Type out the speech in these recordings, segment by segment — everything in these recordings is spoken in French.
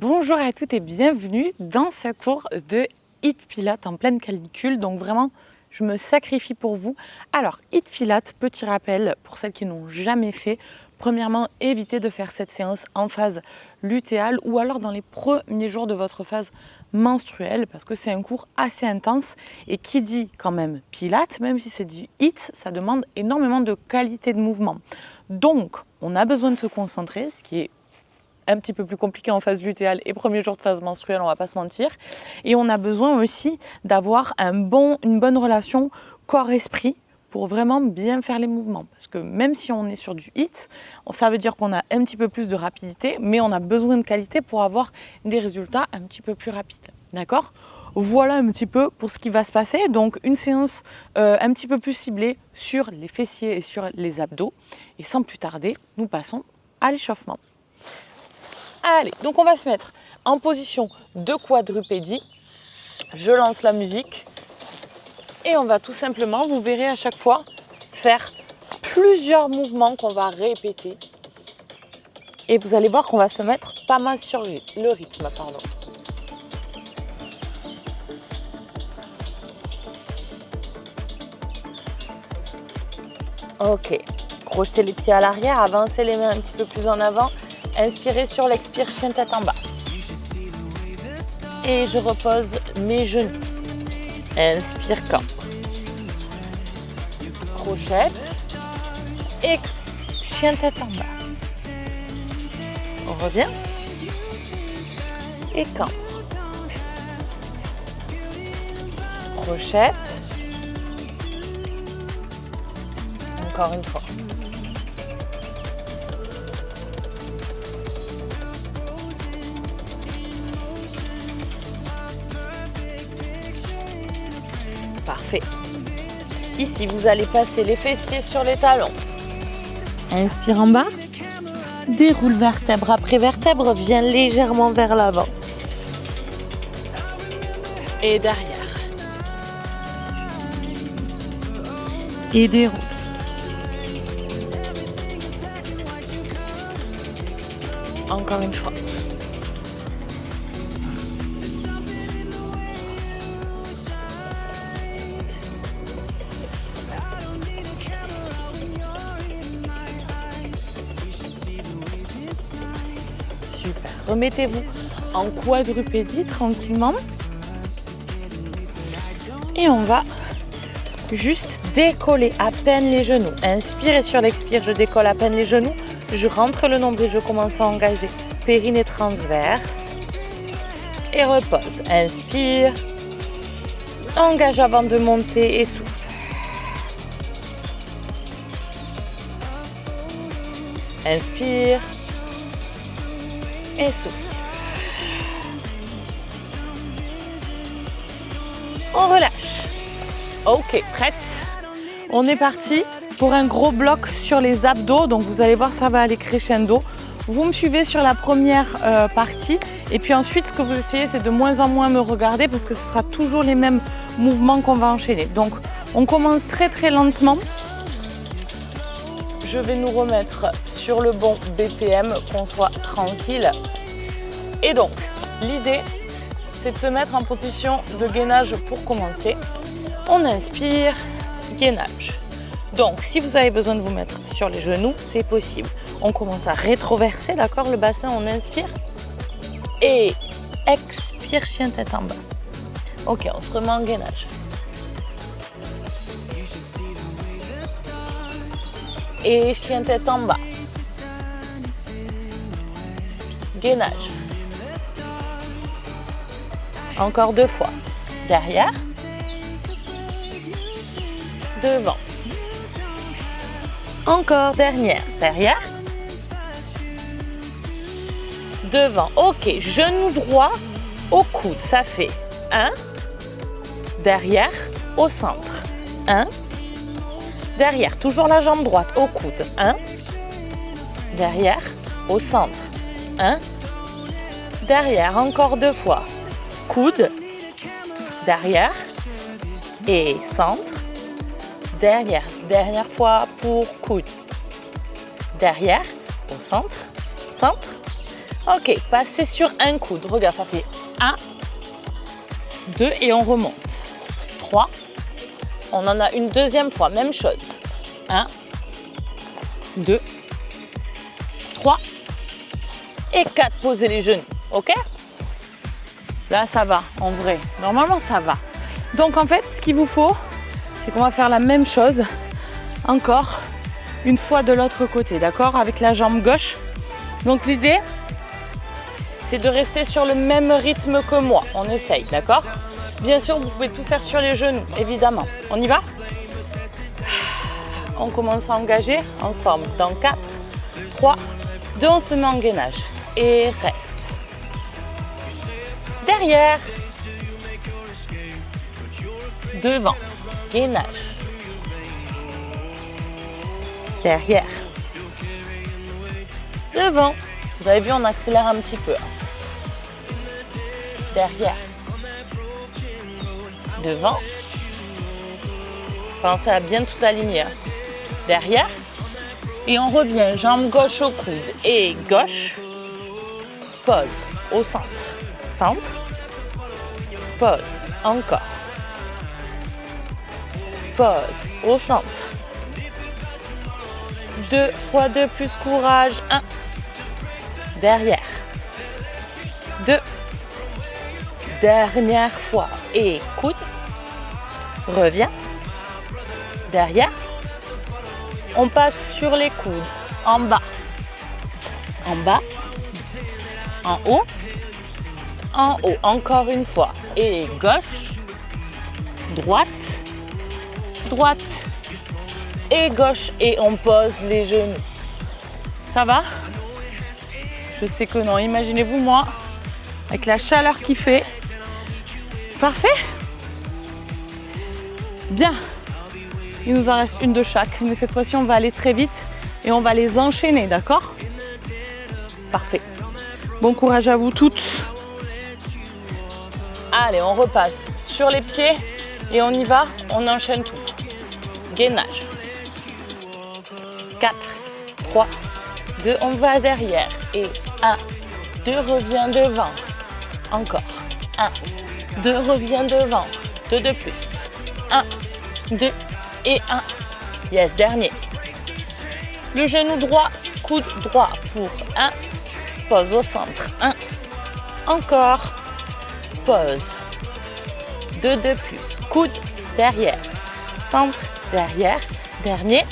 Bonjour à toutes et bienvenue dans ce cours de HIIT Pilates en pleine canicule. Donc vraiment, je me sacrifie pour vous. Alors, HIIT Pilates, petit rappel pour celles qui n'ont jamais fait. Premièrement, évitez de faire cette séance en phase lutéale ou alors dans les premiers jours de votre phase menstruelle parce que c'est un cours assez intense et qui dit quand même Pilates, même si c'est du HIIT, ça demande énormément de qualité de mouvement. Donc, on a besoin de se concentrer, ce qui est un petit peu plus compliqué en phase lutéale et premier jour de phase menstruelle, on va pas se mentir. Et on a besoin aussi d'avoir une bonne relation corps-esprit pour vraiment bien faire les mouvements. Parce que même si on est sur du HIIT, ça veut dire qu'on a un petit peu plus de rapidité, mais on a besoin de qualité pour avoir des résultats un petit peu plus rapides. D'accord ? Voilà un petit peu pour ce qui va se passer. Donc une séance un petit peu plus ciblée sur les fessiers et sur les abdos. Et sans plus tarder, nous passons à l'échauffement. Allez, donc on va se mettre en position de quadrupédie. Je lance la musique et on va tout simplement, vous verrez à chaque fois, faire plusieurs mouvements qu'on va répéter. Et vous allez voir qu'on va se mettre pas mal sur le rythme. Pardon. Ok, crochetez les pieds à l'arrière, avancez les mains un petit peu plus en avant. Inspirez sur l'expire, chien tête en bas. Et je repose mes genoux. Inspire, camp. Crochette. Et chien tête en bas. On revient. Et camp. Crochette. Encore une fois. Parfait. Ici, vous allez passer les fessiers sur les talons. Inspire en bas. Déroule vertèbre après vertèbre. Viens légèrement vers l'avant. Et derrière. Et déroule. Encore une fois. Super. Remettez-vous en quadrupédie tranquillement. Et on va juste décoller à peine les genoux. Inspire sur l'expire, je décolle à peine les genoux. Je rentre le nombril, je commence à engager périnée transverse. Et repose. Inspire. Engage avant de monter et souffle. Inspire. Et souffle. On relâche. Ok, prête. On est parti pour un gros bloc sur les abdos. Donc vous allez voir, ça va aller crescendo. Vous me suivez sur la première partie. Et puis ensuite, ce que vous essayez, c'est de moins en moins me regarder parce que ce sera toujours les mêmes mouvements qu'on va enchaîner. Donc on commence très très lentement. Je vais nous remettre sur le bon BPM, qu'on soit tranquille. Et donc, l'idée, c'est de se mettre en position de gainage pour commencer. On inspire, gainage. Donc, si vous avez besoin de vous mettre sur les genoux, c'est possible. On commence à rétroverser, d'accord, le bassin, on inspire. Et expire, chien tête en bas. Ok, on se remet en gainage. Et chien tête en bas. Gainage. Encore 2 fois. Derrière. Devant. Encore dernière. Derrière. Devant. Ok, genou droit au coude. Ça fait 1. Derrière, au centre. 1. Derrière, toujours la jambe droite au coude. 1. Derrière, au centre. 1. Derrière, encore 2 fois. Coude. Derrière. Et centre. Derrière. Dernière fois pour coude. Derrière, au centre. Centre. Ok, passez sur un coude. Regarde, ça fait 1, 2 et on remonte. 3. On en a une deuxième fois, même chose. 1, 2, 3 et 4. Posez les genoux, ok? Là, ça va, en vrai. Normalement, ça va. Donc, en fait, ce qu'il vous faut, c'est qu'on va faire la même chose encore une fois de l'autre côté, d'accord? Avec la jambe gauche. Donc, l'idée, c'est de rester sur le même rythme que moi. On essaye, d'accord? Bien sûr, vous pouvez tout faire sur les genoux, évidemment. On y va? On commence à engager ensemble dans 4, 3, 2, on se met en gainage. Et reste. Derrière. Devant. Gainage. Derrière. Devant. Vous avez vu, on accélère un petit peu. Derrière. Devant. Pensez à bien tout aligner. Derrière. Et on revient, jambe gauche au coude et gauche. Pause au centre. Centre. Pause. Encore. Pause au centre. 2 fois 2 plus courage. 1. Derrière. 2. Dernière fois. Et coude. Reviens. Derrière. On passe sur les coudes. En bas. En bas. En haut. En haut. Encore une fois. Et gauche. Droite. Droite. Et gauche. Et on pose les genoux. Ça va? Je sais que non. Imaginez-vous moi, avec la chaleur qu'il fait. Parfait? Bien. Il nous en reste une de chaque. Mais cette fois-ci, on va aller très vite et on va les enchaîner, d'accord? Parfait. Bon courage à vous toutes. Allez, on repasse sur les pieds et on y va. On enchaîne tout. Gainage. 4, 3, 2, on va derrière. Et 1, 2, reviens devant. Encore. 1, 2, reviens devant. 2 de plus. 1, 2 et 1. Yes, dernier. Le genou droit, coude droit pour 1. Pause au centre. 1. Encore. Pause. 2 de plus. Coude derrière. Centre derrière. Dernier.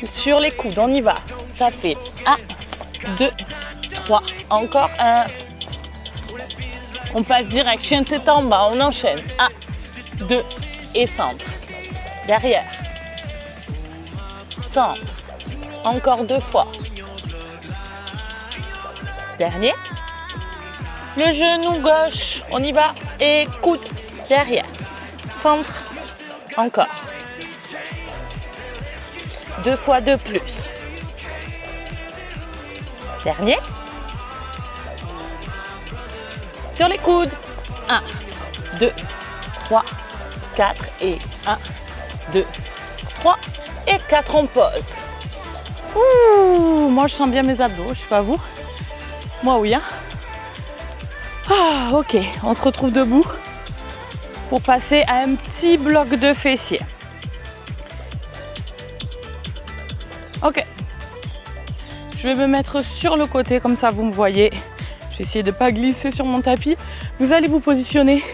Sur les coudes, on y va. Ça fait 1, 2, 3. Encore 1. On passe direct. Chien tête en bas. On enchaîne. 1, 2 et centre. Derrière. Centre. Encore 2 fois. Dernier. Le genou gauche. On y va. Et coude derrière. Centre. Encore. 2 fois de plus. Dernier. Sur les coudes. 1, 2, 3, 4 et 1, 2, 3 et 4. On pose. Ouh, moi je sens bien mes abdos, je sais pas vous. Moi oui. Hein. Ah, ok, on se retrouve debout pour passer à un petit bloc de fessiers. Ok. Je vais me mettre sur le côté comme ça vous me voyez. Je vais essayer de ne pas glisser sur mon tapis. Vous allez vous positionner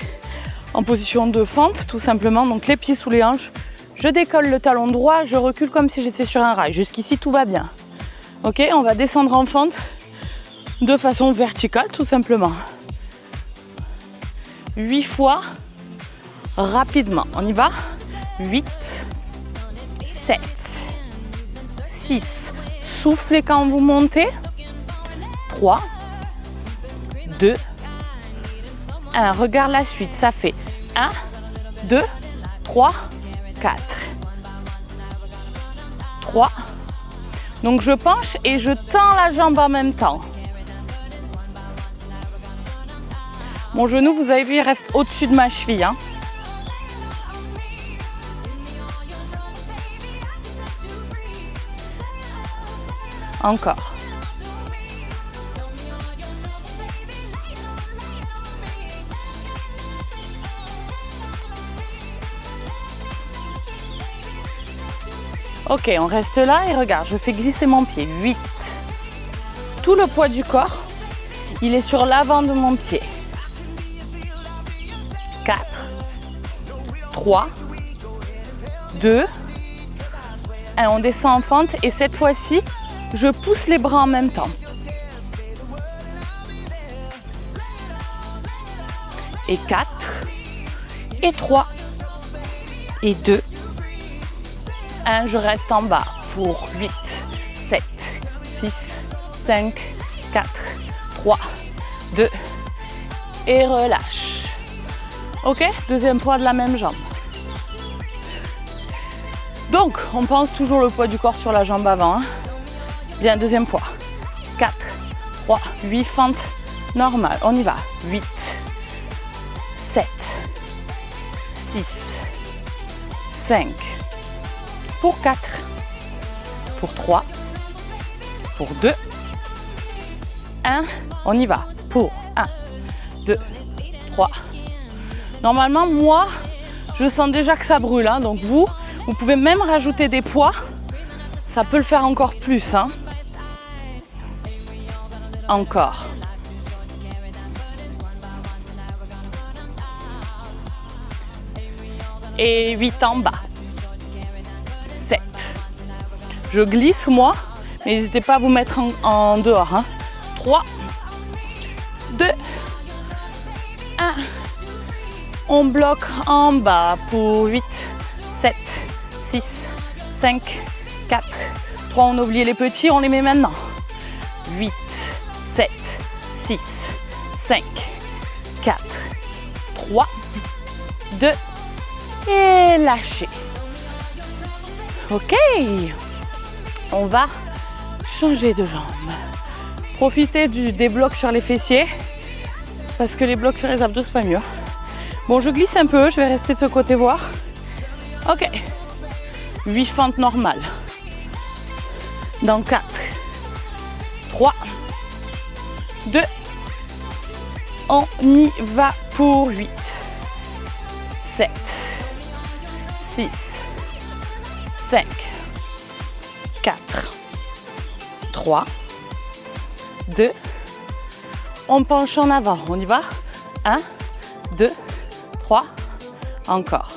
en position de fente tout simplement. Donc les pieds sous les hanches. Je décolle le talon droit, je recule comme si j'étais sur un rail. Jusqu'ici tout va bien. Ok, on va descendre en fente de façon verticale tout simplement. 8 fois rapidement. On y va. 8, 7, 6. Soufflez quand vous montez. 3, 2, 1. Regarde la suite. Ça fait 1, 2, 3, 4. 3. Donc je penche et je tends la jambe en même temps. Mon genou, vous avez vu, il reste au-dessus de ma cheville. Hein. Encore. Ok, on reste là et regarde, je fais glisser mon pied. 8. Tout le poids du corps, il est sur l'avant de mon pied. 4, 3, 2, 1. On descend en fente et cette fois-ci, je pousse les bras en même temps. Et 4, et 3, et 2, 1. Je reste en bas pour 8, 7, 6, 5, 4, 3, 2, et relâche. Ok, deuxième poids de la même jambe. Donc, on pense toujours le poids du corps sur la jambe avant. Hein. Bien, deuxième fois. 4, 3, 8 fentes normales. On y va. 8, 7, 6, 5, pour 4, pour 3, pour 2, 1. On y va. Pour 1, 2, 3. Normalement, moi, je sens déjà que ça brûle. Hein, donc vous pouvez même rajouter des poids. Ça peut le faire encore plus. Hein. Encore. Et 8 en bas. 7. Je glisse moi, mais n'hésitez pas à vous mettre en dehors. Hein. 3, 2, 1. On bloque en bas pour 8, 7, 6, 5, 4, 3. On a oublié les petits, on les met maintenant. 8, 7, 6, 5, 4, 3, 2 et lâchez. Ok, on va changer de jambe. Profitez des blocs sur les fessiers parce que les blocs sur les abdos c'est pas mieux. Bon, je glisse un peu, je vais rester de ce côté voir. Ok, 8 fentes normales. Dans 4, 3, 2, on y va pour 8, 7, 6, 5, 4, 3, 2, on penche en avant, on y va. 1, 2, 3, encore.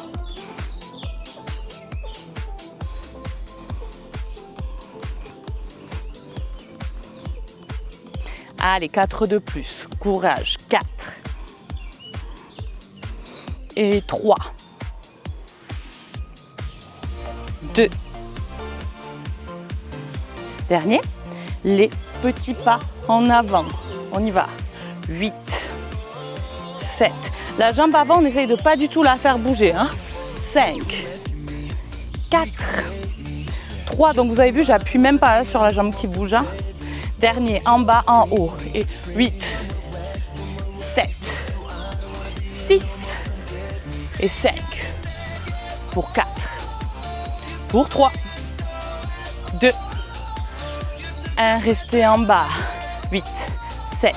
Allez, 4 de plus. Courage. 4. Et 3. 2. Dernier. Les petits pas en avant. On y va. 8. 7. La jambe avant, on essaye de pas du tout la faire bouger. Hein. 5. 4. 3. Donc vous avez vu, j'appuie même pas hein, sur la jambe qui bouge. Hein. Dernier, en bas, en haut. Et 8, 7, 6 et 5. Pour 4. Pour 3. 2. 1. Restez en bas. 8, 7,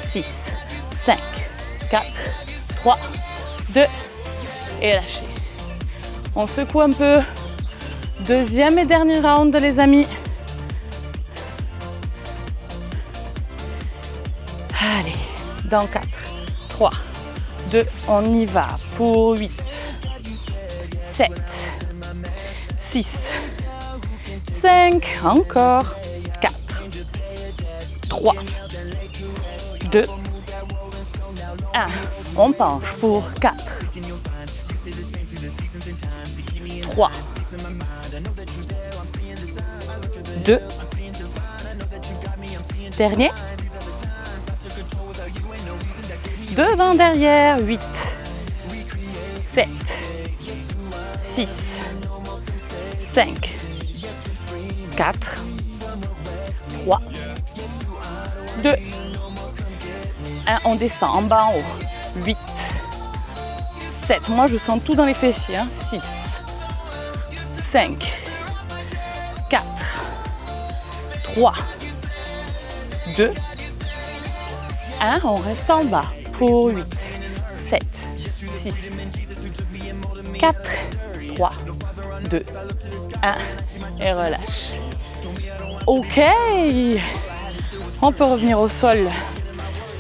6, 5, 4, 3, 2 et lâchez. On secoue un peu. Deuxième et dernier round, les amis. Allez, dans 4, 3, 2, on y va pour 8, 7, 6, 5, encore, 4, 3, 2, 1. On penche pour 4, 3, 2, dernier. Devant, derrière, 8, 7, 6, 5, 4, 3, 2, 1. On descend en bas, en haut. 8, 7. Moi, je sens tout dans les fessiers. Hein. 6, 5, 4, 3, 2, 1. On reste en bas. Pour 8, 7, 6, 4, 3, 2, 1 et relâche. Ok, on peut revenir au sol,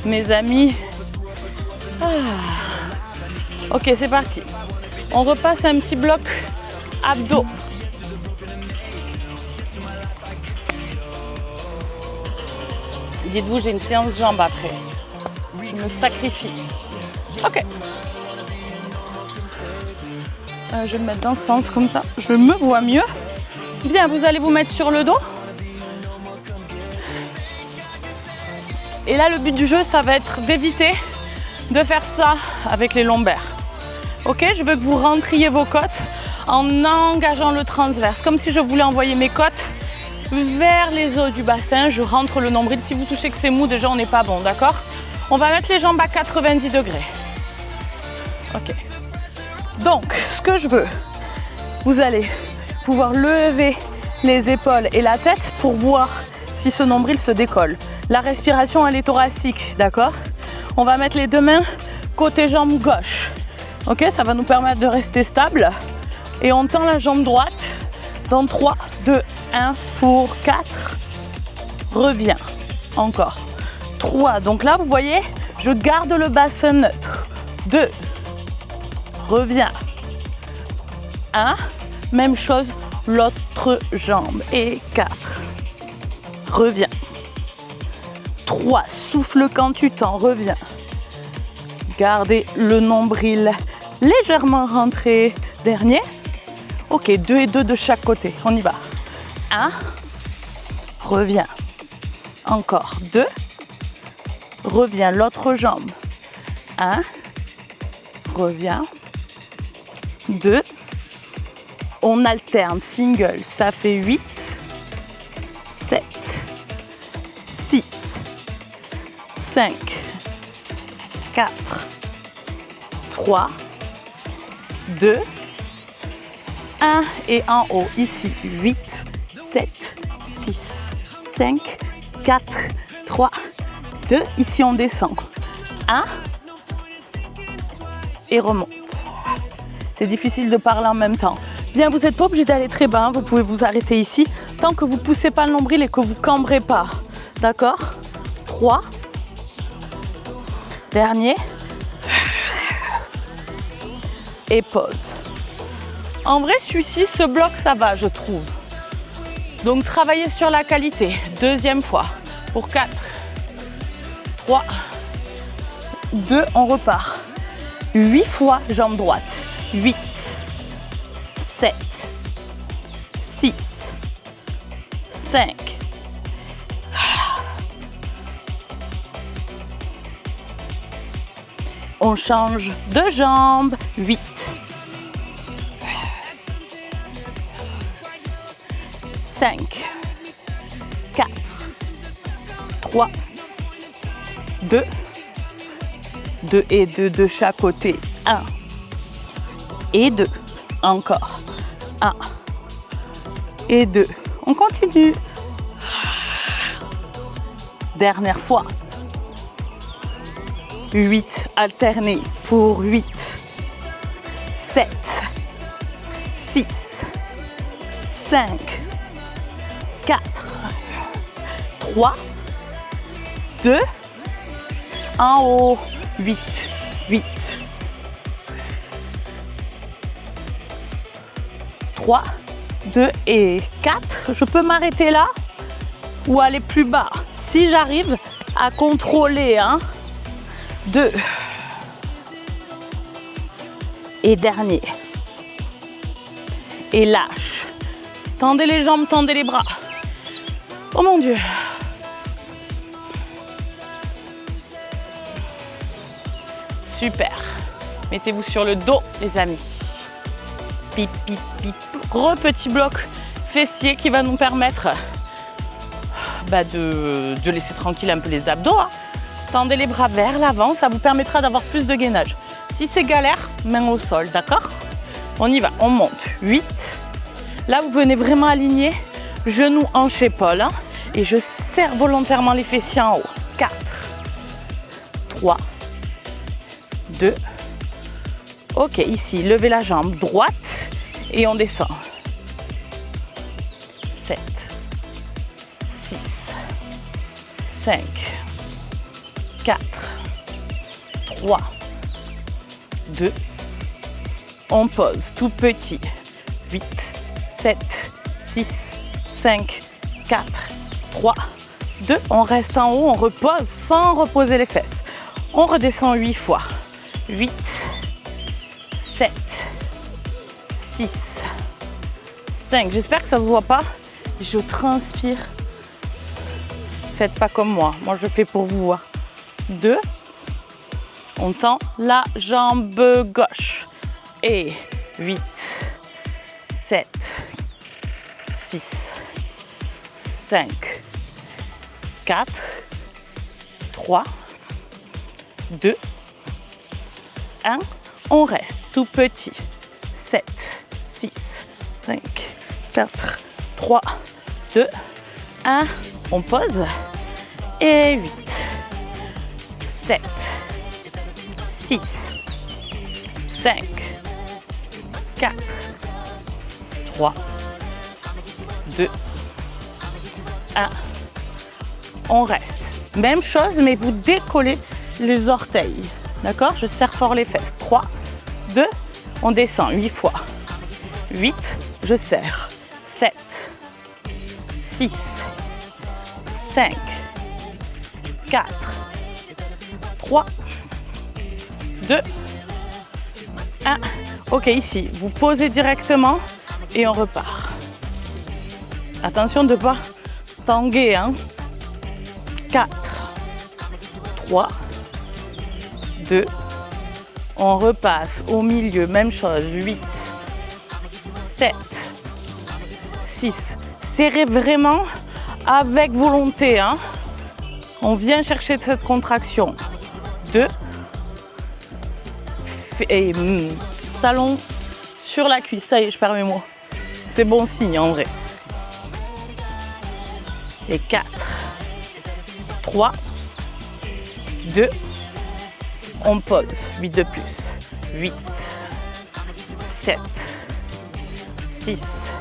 mes amis. Ok, c'est parti. On repasse un petit bloc abdos. Dites-vous, j'ai une séance jambes après. Je me sacrifie. Ok. Je vais me mettre dans ce sens comme ça. Je me vois mieux. Bien, vous allez vous mettre sur le dos. Et là, le but du jeu, ça va être d'éviter de faire ça avec les lombaires. Ok, je veux que vous rentriez vos côtes en engageant le transverse. Comme si je voulais envoyer mes côtes vers les os du bassin. Je rentre le nombril. Si vous touchez que c'est mou, déjà, on n'est pas bon, d'accord? On va mettre les jambes à 90 degrés. Ok. Donc, ce que je veux, vous allez pouvoir lever les épaules et la tête pour voir si ce nombril se décolle. La respiration, elle est thoracique, d'accord? On va mettre les deux mains côté jambe gauche. Ok, ça va nous permettre de rester stable. Et on tend la jambe droite dans 3, 2, 1 pour 4. Reviens. Encore. 3. Donc là, vous voyez, je garde le bassin neutre. 2. Reviens. 1. Même chose, l'autre jambe. Et 4. Reviens. 3. Souffle quand tu tends. Reviens. Gardez le nombril légèrement rentré. Dernier. Ok, 2 et 2 de chaque côté. On y va. 1. Reviens. Encore 2. Reviens l'autre jambe. 1. Reviens. 2. On alterne. Single. Ça fait 8. 7. 6. 5. 4. 3. 2. 1. Et en haut. Ici. 8. 7. 6. 5. 4. 3. 2, ici on descend. 1 et remonte. C'est difficile de parler en même temps. Bien, vous n'êtes pas obligé d'aller très bas, hein. Vous pouvez vous arrêter ici tant que vous ne poussez pas le nombril et que vous ne cambrez pas. D'accord? 3. Dernier. Et pause. En vrai, celui-ci, ce bloc, ça va, je trouve. Donc, travaillez sur la qualité. Deuxième fois. Pour 4. 3, 2, on repart. 8 fois jambe droite. 8, 7, 6, 5. On change de jambe. 8. 5, 4, 3, 2, 2 et 2 de chaque côté, 1 et 2, encore, 1 et 2, on continue, dernière fois, 8 alternés pour 8, 7, 6, 5, 4, 3, 2, en haut, 8, 8, 3, 2 et 4. Je peux m'arrêter là ou aller plus bas si j'arrive à contrôler. 2 et dernier. Et lâche. Tendez les jambes, tendez les bras. Oh mon Dieu. Super. Mettez-vous sur le dos, les amis. Pip, pip, pip. Petit bloc fessier qui va nous permettre de laisser tranquille un peu les abdos. Tendez les bras vers l'avant, ça vous permettra d'avoir plus de gainage. Si c'est galère, main au sol, d'accord? On y va, on monte. 8. Là, vous venez vraiment aligner genoux, hanches, épaules. Et je serre volontairement les fessiers en haut. 4, 3, 2. Ok, ici, levez la jambe droite Et on descend. 7, 6, 5, 4, 3, 2. On pose tout petit. 8, 7, 6, 5, 4, 3, 2. On reste en haut, on repose sans reposer les fesses. On redescend 8 fois. 8, 7, 6, 5. J'espère que ça ne se voit pas. Je transpire. Faites pas comme moi. Moi, je fais pour vous. 2. On tend la jambe gauche. Et 8, 7, 6, 5, 4, 3, 2, 1. On reste tout petit. 7, 6, 5, 4, 3, 2, 1. On pose. Et 8, 7, 6, 5, 4, 3, 2, 1. On reste. Même chose, mais vous décollez les orteils. D'accord? Je serre fort les fesses. 3, 2, on descend 8 fois. 8, je serre. 7, 6, 5, 4, 3, 2, 1. Ok, ici, vous posez directement et on repart. Attention de ne pas tanguer. 4, 3, 2. On repasse au milieu, même chose. 8, 7, 6. Serrez vraiment avec volonté. On vient chercher cette contraction. 2. Et talon sur la cuisse. Ça y est, je perds mes mots. C'est bon signe en vrai. Et 4, 3, 2. On pose. 8 de plus. 8, 7, 6,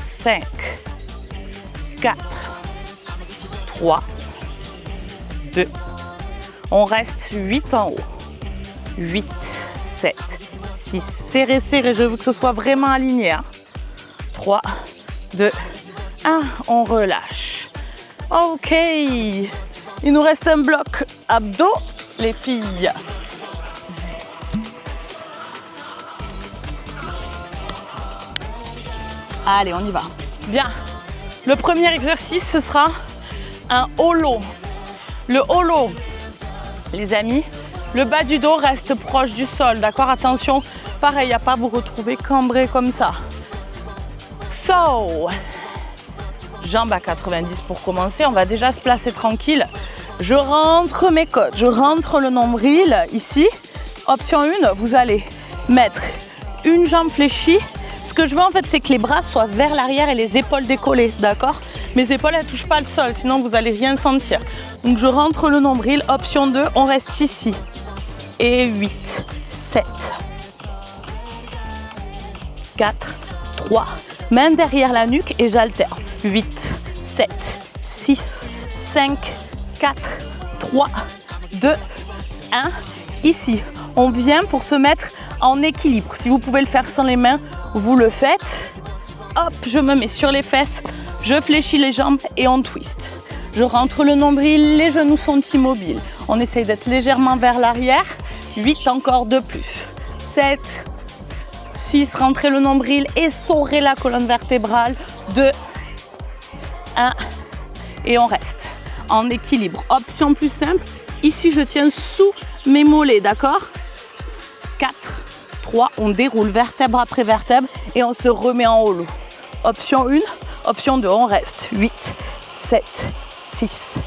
5, 4, 3, 2. On reste 8 en haut. 8, 7, 6. Serrez, serrez. Je veux que ce soit vraiment aligné. 3, 2, 1. On relâche. Ok. Il nous reste un bloc abdos, les filles. Allez, on y va. Bien. Le premier exercice, ce sera un holo. Le holo, les amis, le bas du dos reste proche du sol, d'accord? Attention, pareil, à pas vous retrouver cambré comme ça. So, jambes à 90 pour commencer. On va déjà se placer tranquille. Je rentre mes côtes, je rentre le nombril ici. Option 1, vous allez mettre une jambe fléchie. Ce que je veux en fait, c'est que les bras soient vers l'arrière et les épaules décollées, d'accord? Mes épaules, elles ne touchent pas le sol, sinon vous n'allez rien sentir. Donc je rentre le nombril. Option 2, on reste ici. Et 8, 7, 4, 3, main derrière la nuque et j'alterne. 8, 7, 6, 5, 4, 3, 2, 1. Ici, on vient pour se mettre en équilibre. Si vous pouvez le faire sans les mains, vous le faites. Hop, je me mets sur les fesses, je fléchis les jambes et on twist. Je rentre le nombril, les genoux sont immobiles. On essaye d'être légèrement vers l'arrière. 8, encore de plus. 7, 6, rentrez le nombril, essorez la colonne vertébrale. 2, 1, et on reste en équilibre. Option plus simple, ici je tiens sous mes mollets, d'accord? 4, 3, on déroule vertèbre après vertèbre et on se remet en holo. Option 1, option 2, on reste. 8, 7, 6,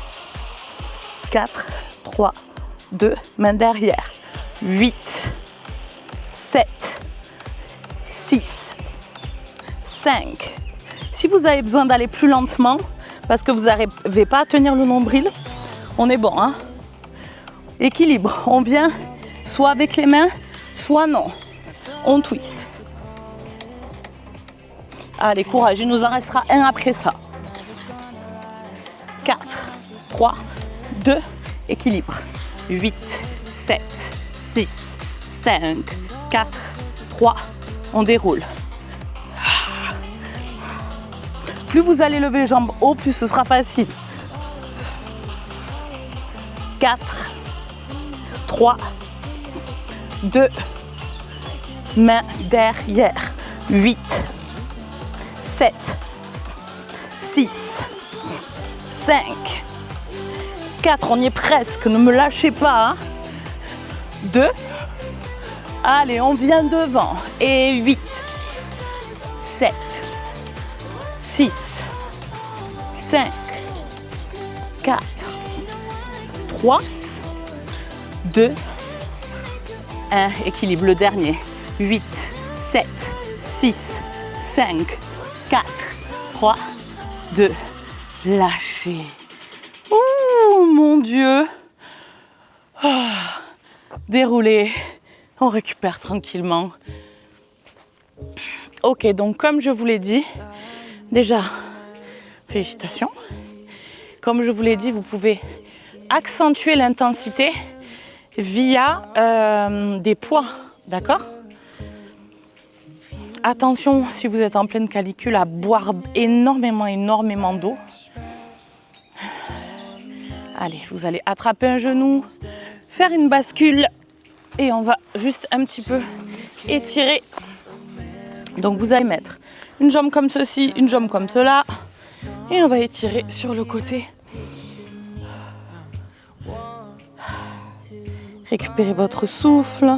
4, 3, 2, main derrière. 8, 7, 6, 5. Si vous avez besoin d'aller plus lentement, parce que vous n'arrivez pas à tenir le nombril, on est bon. Équilibre, on vient soit avec les mains, soit non. On twist. Allez, courage, il nous en restera un après ça. 4, 3, 2, équilibre. 8, 7, 6, 5, 4, 3, on déroule. Plus vous allez lever les jambes haut, plus ce sera facile. 4, 3, 2, main derrière. 8, 7, 6, 5, 4, on y est presque, ne me lâchez pas. 2, allez, on vient devant. Et 8, 7, 6, 5, 4, 3, 2, 1, équilibre, le dernier. 8, 7, 6, 5, 4, 3, 2, lâchez. Oh mon Dieu. Oh, déroulez, on récupère tranquillement. Ok, donc comme je vous l'ai dit, déjà, félicitations. Comme je vous l'ai dit, vous pouvez accentuer l'intensité via des poids, d'accord? Attention, si vous êtes en pleine canicule, à boire énormément d'eau. Allez, vous allez attraper un genou, faire une bascule et on va juste un petit peu étirer. Donc vous allez mettre une jambe comme ceci, une jambe comme cela et on va étirer sur le côté. Récupérez votre souffle.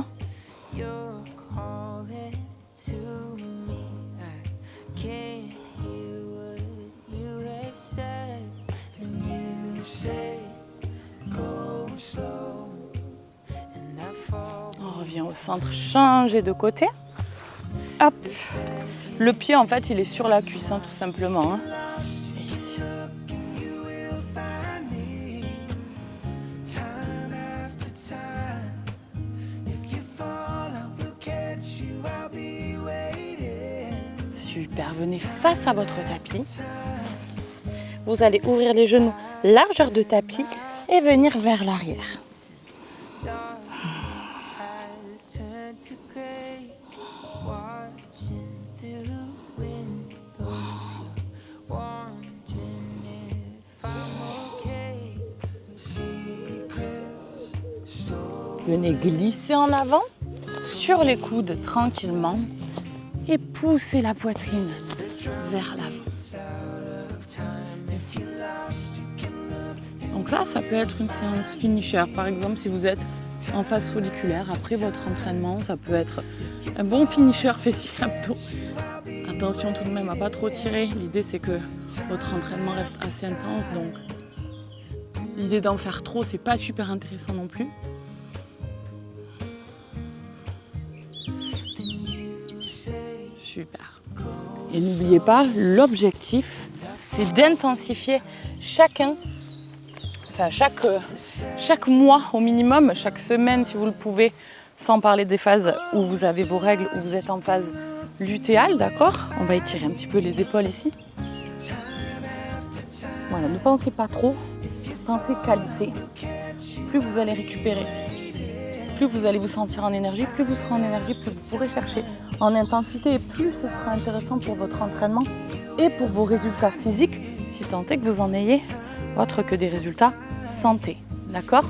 On revient au centre, changez de côté. Hop. Le pied, en fait, il est sur la cuisse, hein, tout simplement. Hein. Et ici. Super, venez face à votre tapis. Vous allez ouvrir les genoux, largeur de tapis, et venir vers l'arrière. Venez glisser en avant sur les coudes tranquillement et poussez la poitrine vers l'avant. Donc ça peut être une séance finisher. Par exemple, si vous êtes en phase folliculaire, après votre entraînement, ça peut être un bon finisher fessier abdos. Attention tout de même à pas trop tirer. L'idée, c'est que votre entraînement reste assez intense. Donc, l'idée d'en faire trop, c'est pas super intéressant non plus. Super. Et n'oubliez pas, l'objectif, c'est d'intensifier chaque mois au minimum, chaque semaine si vous le pouvez, sans parler des phases où vous avez vos règles, où vous êtes en phase lutéale, d'accord? On va étirer un petit peu les épaules ici. Voilà, ne pensez pas trop, pensez qualité. Plus vous allez récupérer, plus vous allez vous sentir en énergie, plus vous serez en énergie, plus vous pourrez chercher en intensité et plus ce sera intéressant pour votre entraînement et pour vos résultats physiques, si tant est que vous en ayez autre que des résultats santé, d'accord?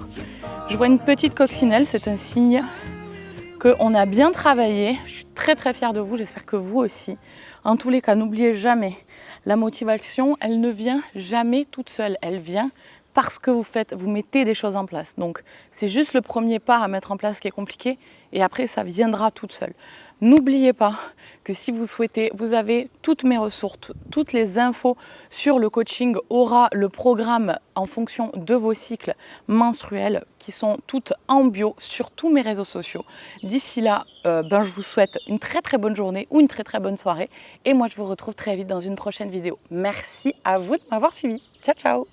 Je vois une petite coccinelle, c'est un signe qu'on a bien travaillé. Je suis très fière de vous, j'espère que vous aussi. En tous les cas, n'oubliez jamais, la motivation, elle ne vient jamais toute seule, elle vient parce que vous mettez des choses en place. Donc, c'est juste le premier pas à mettre en place qui est compliqué et après, ça viendra toute seule. N'oubliez pas que si vous souhaitez, vous avez toutes mes ressources, toutes les infos sur le coaching Aura, le programme en fonction de vos cycles menstruels qui sont toutes en bio sur tous mes réseaux sociaux. D'ici là, je vous souhaite une très bonne journée ou une très bonne soirée et moi je vous retrouve très vite dans une prochaine vidéo. Merci à vous de m'avoir suivi. Ciao ciao.